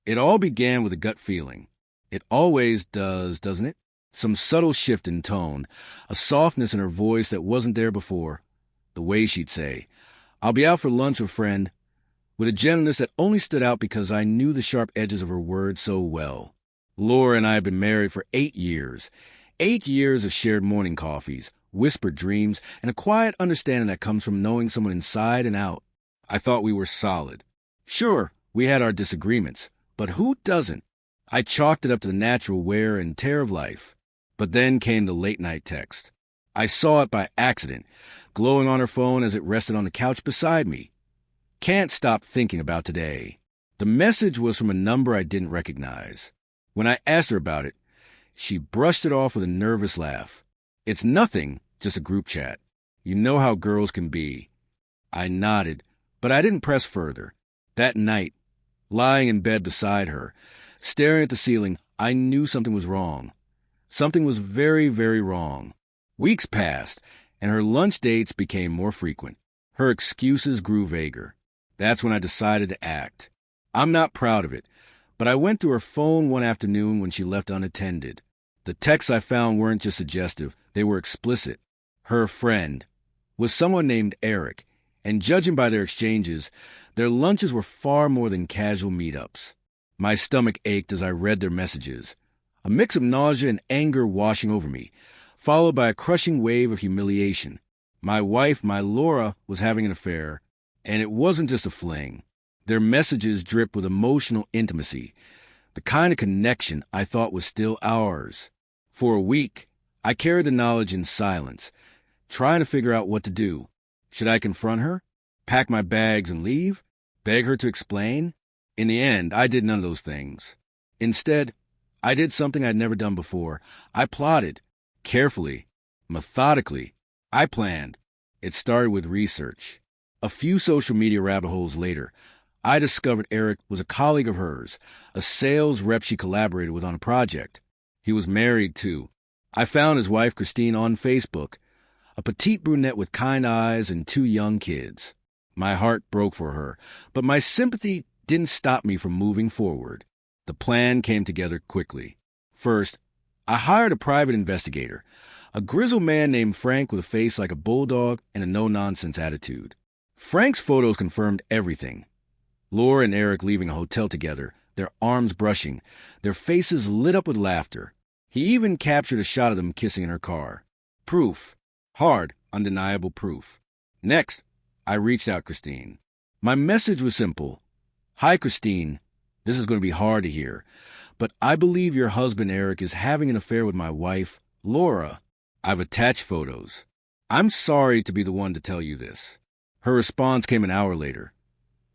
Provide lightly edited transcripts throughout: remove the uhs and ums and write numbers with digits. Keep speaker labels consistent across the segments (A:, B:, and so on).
A: It all began with a gut feeling. It always does, doesn't it? Some subtle shift in tone, a softness in her voice that wasn't there before. The way she'd say, "I'll be out for lunch with a friend," with a gentleness that only stood out because I knew the sharp edges of her words so well. Laura and I had been married for 8 years. 8 years of shared morning coffees, whispered dreams, and a quiet understanding that comes from knowing someone inside and out. I thought we were solid. Sure, we had our disagreements, but who doesn't? I chalked it up to the natural wear and tear of life. But then came the late-night text. I saw it by accident, glowing on her phone as it rested on the couch beside me. "Can't stop thinking about today." The message was from a number I didn't recognize. When I asked her about it, she brushed it off with a nervous laugh. "It's nothing, just a group chat. You know how girls can be." I nodded, but I didn't press further. That night, lying in bed beside her, staring at the ceiling, I knew something was wrong. Something was very, very wrong. Weeks passed, and her lunch dates became more frequent. Her excuses grew vaguer. That's when I decided to act. I'm not proud of it, but I went through her phone one afternoon when she left unattended. The texts I found weren't just suggestive, they were explicit. Her friend was someone named Eric, and judging by their exchanges, their lunches were far more than casual meetups. My stomach ached as I read their messages, a mix of nausea and anger washing over me, followed by a crushing wave of humiliation. My wife, my Laura, was having an affair, and it wasn't just a fling. Their messages dripped with emotional intimacy, the kind of connection I thought was still ours. For a week, I carried the knowledge in silence, trying to figure out what to do. Should I confront her? Pack my bags and leave? Beg her to explain? In the end, I did none of those things. Instead, I did something I'd never done before. I plotted. Carefully. Methodically. I planned. It started with research. A few social media rabbit holes later, I discovered Eric was a colleague of hers, a sales rep she collaborated with on a project. He was married, too. I found his wife, Christine, on Facebook, a petite brunette with kind eyes and 2 young kids. My heart broke for her, but my sympathy didn't stop me from moving forward. The plan came together quickly. First, I hired a private investigator, a grizzled man named Frank with a face like a bulldog and a no-nonsense attitude. Frank's photos confirmed everything. Laura and Eric leaving a hotel together, their arms brushing, their faces lit up with laughter. He even captured a shot of them kissing in her car. Proof. Hard, undeniable proof. Next, I reached out Christine. My message was simple. "Hi, Christine. This is going to be hard to hear, but I believe your husband Eric is having an affair with my wife, Laura. I've attached photos. I'm sorry to be the one to tell you this." Her response came an hour later.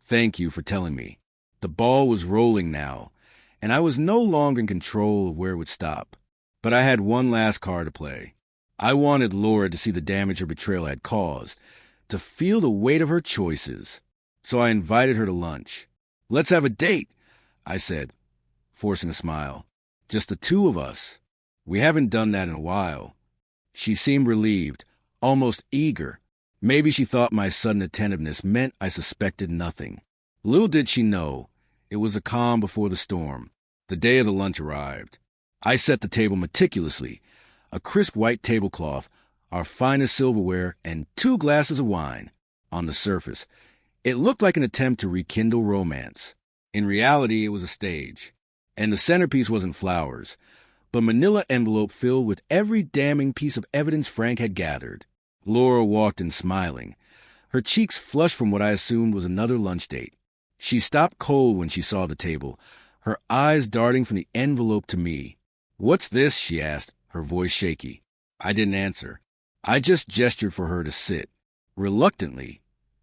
A: "Thank you for telling me." The ball was rolling now, and I was no longer in control of where it would stop. But I had one last card to play. I wanted Laura to see the damage her betrayal had caused, to feel the weight of her choices. So I invited her to lunch. "Let's have a date," I said, forcing a smile. "Just the 2 of us. We haven't done that in a while." She seemed relieved, almost eager. Maybe she thought my sudden attentiveness meant I suspected nothing. Little did she know, it was the calm before the storm. The day of the lunch arrived. I set the table meticulously, a crisp white tablecloth, our finest silverware, and 2 glasses of wine. On the surface, it looked like an attempt to rekindle romance. In reality, it was a stage. And the centerpiece wasn't flowers, but a manila envelope filled with every damning piece of evidence Frank had gathered. Laura walked in smiling, her cheeks flushed from what I assumed was another lunch date. She stopped cold when she saw the table, her eyes darting from the envelope to me. "What's this?" she asked, her voice shaky. I didn't answer. I just gestured for her to sit. Reluctantly,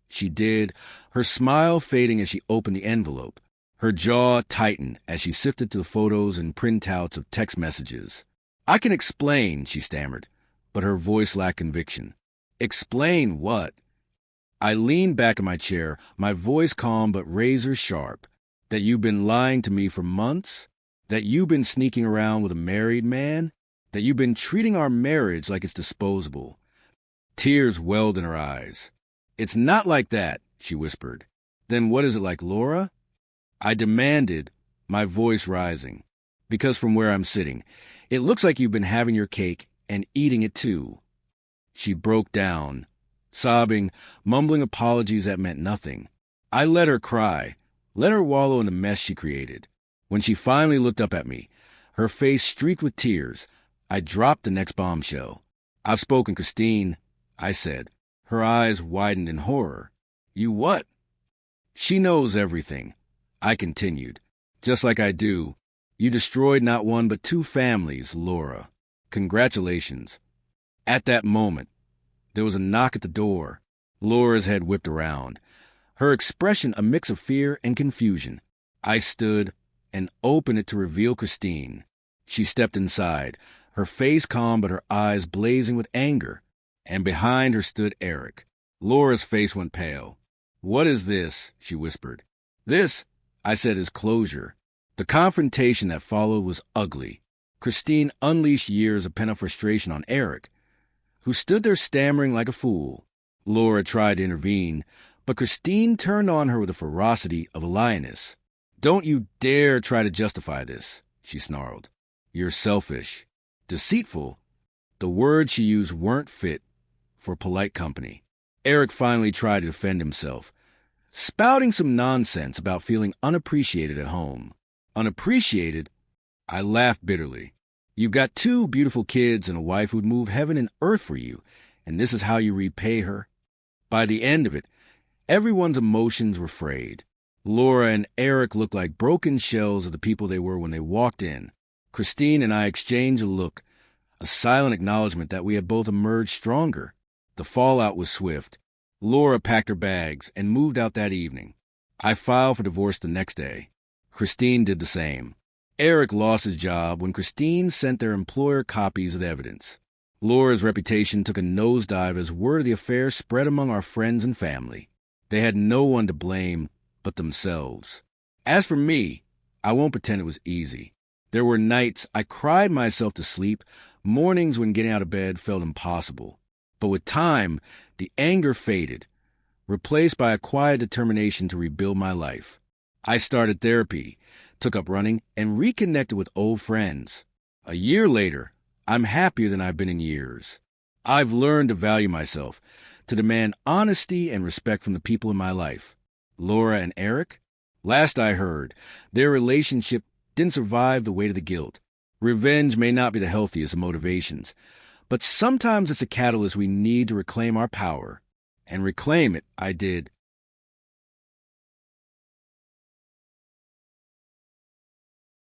A: she did, her smile fading as she opened the envelope. Her jaw tightened as she sifted through the photos and printouts of text messages. "I can explain," she stammered, but her voice lacked conviction. "Explain what?" I leaned back in my chair, my voice calm but razor sharp. "That you've been lying to me for months? That you've been sneaking around with a married man? That you've been treating our marriage like it's disposable?" Tears welled in her eyes. "It's not like that," she whispered. "Then what is it like, Laura?" I demanded, my voice rising. Because from where I'm sitting, it looks like you've been having your cake and eating it too. She broke down, sobbing, mumbling apologies that meant nothing. I let her cry, let her wallow in the mess she created. When she finally looked up at me, her face streaked with tears, I dropped the next bombshell. "I've spoken, Christine," I said. Her eyes widened in horror. "You what?" "She knows everything," I continued. "Just like I do. You destroyed not one but two families, Laura. Congratulations." At that moment, there was a knock at the door. Laura's head whipped around, her expression a mix of fear and confusion. I stood and opened it to reveal Christine. She stepped inside, her face calm but her eyes blazing with anger, and behind her stood Eric. Laura's face went pale. "What is this?" she whispered. "This," I said, "is closure." The confrontation that followed was ugly. Christine unleashed years of pent-up frustration on Eric, who stood there stammering like a fool. Laura tried to intervene, but Christine turned on her with the ferocity of a lioness. "Don't you dare try to justify this," she snarled. "You're selfish, deceitful." The words she used weren't fit for polite company. Eric finally tried to defend himself, spouting some nonsense about feeling unappreciated at home. Unappreciated? I laughed bitterly. "You've got two beautiful kids and a wife who'd move heaven and earth for you, and this is how you repay her?" By the end of it, everyone's emotions were frayed. Laura and Eric looked like broken shells of the people they were when they walked in. Christine and I exchanged a look, a silent acknowledgement that we had both emerged stronger. The fallout was swift. Laura packed her bags and moved out that evening. I filed for divorce the next day. Christine did the same. Eric lost his job when Christine sent their employer copies of the evidence. Laura's reputation took a nosedive as word of the affair spread among our friends and family. They had no one to blame but themselves. As for me, I won't pretend it was easy. There were nights I cried myself to sleep, mornings when getting out of bed felt impossible. But with time, the anger faded, replaced by a quiet determination to rebuild my life. I started therapy, took up running, and reconnected with old friends. A year later, I'm happier than I've been in years. I've learned to value myself, to demand honesty and respect from the people in my life. Laura and Eric? Last I heard, their relationship didn't survive the weight of the guilt. Revenge may not be the healthiest of motivations, but sometimes it's a catalyst we need to reclaim our power. And reclaim it I did.